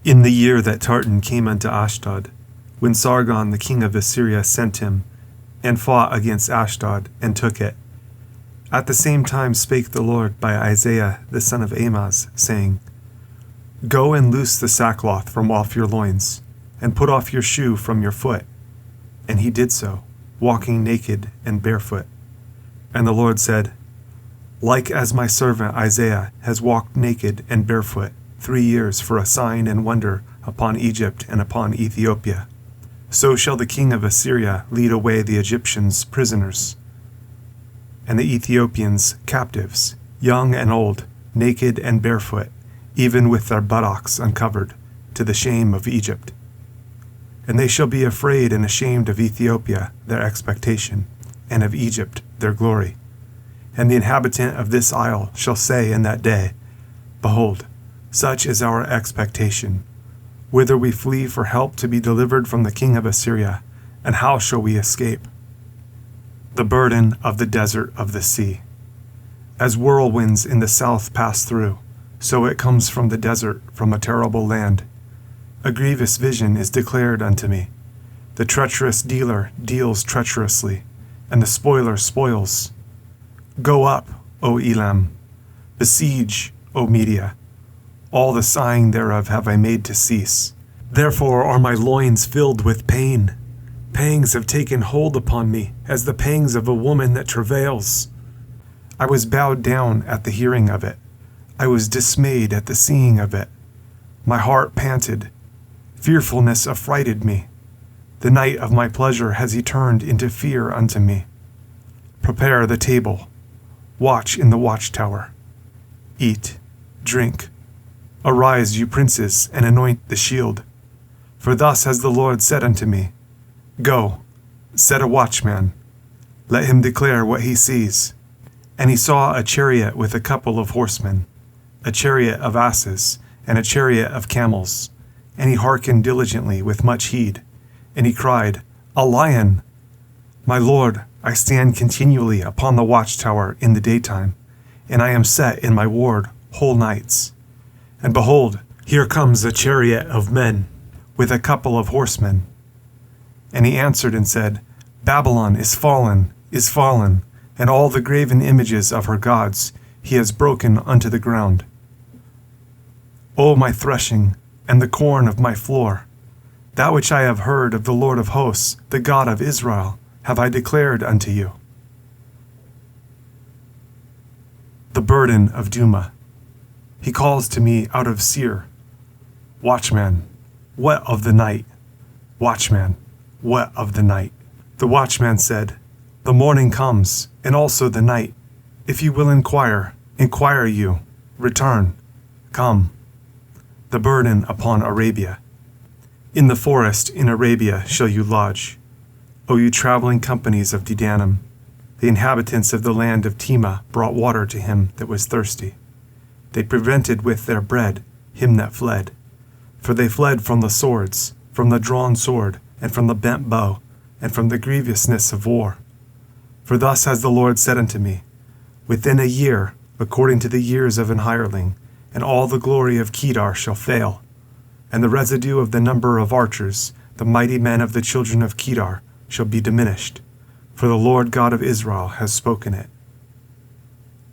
In the year that Tartan came unto Ashdod, when Sargon the king of Assyria sent him, and fought against Ashdod, and took it. At the same time spake the Lord by Isaiah the son of Amoz, saying, Go and loose the sackcloth from off your loins, and put off your shoe from your foot. And he did so, walking naked and barefoot. And the Lord said, Like as my servant Isaiah has walked naked and barefoot 3 years for a sign and wonder upon Egypt and upon Ethiopia, so shall the king of Assyria lead away the Egyptians prisoners, and the Ethiopians captives, young and old, naked and barefoot, even with their buttocks uncovered, to the shame of Egypt. And they shall be afraid and ashamed of Ethiopia, their expectation, and of Egypt, their glory. And the inhabitant of this isle shall say in that day, Behold, such is our expectation. Whither we flee for help to be delivered from the king of Assyria, and how shall we escape? The burden of the desert of the sea. As whirlwinds in the south pass through, so it comes from the desert, from a terrible land. A grievous vision is declared unto me. The treacherous dealer deals treacherously, and the spoiler spoils. Go up, O Elam. Besiege, O Media. All the sighing thereof have I made to cease. Therefore are my loins filled with pain. Pangs have taken hold upon me, as the pangs of a woman that travails. I was bowed down at the hearing of it. I was dismayed at the seeing of it. My heart panted. Fearfulness affrighted me. The night of my pleasure has he turned into fear unto me. Prepare the table. Watch in the watchtower. Eat, drink. Arise, you princes, and anoint the shield. For thus has the Lord said unto me, Go, set a watchman. Let him declare what he sees. And he saw a chariot with a couple of horsemen, a chariot of asses, and a chariot of camels. And he hearkened diligently with much heed. And he cried, A lion! My Lord, I stand continually upon the watchtower in the daytime, and I am set in my ward whole nights. And behold, here comes a chariot of men, with a couple of horsemen. And he answered and said, Babylon is fallen, and all the graven images of her gods he has broken unto the ground. O my threshing, and the corn of my floor, that which I have heard of the Lord of hosts, the God of Israel, have I declared unto you. The burden of Dumah. He calls to me out of Seir, Watchman, what of the night? Watchman, what of the night? The watchman said, The morning comes, and also the night. If you will inquire you, return, come. The burden upon Arabia. In the forest in Arabia shall you lodge, O you traveling companies of Dedanim. The inhabitants of the land of Temah brought water to him that was thirsty. They prevented with their bread him that fled. For they fled from the swords, from the drawn sword, and from the bent bow, and from the grievousness of war. For thus has the Lord said unto me, Within a year, according to the years of an hireling, and all the glory of Kedar shall fail, and the residue of the number of archers, the mighty men of the children of Kedar, shall be diminished. For the Lord God of Israel has spoken it.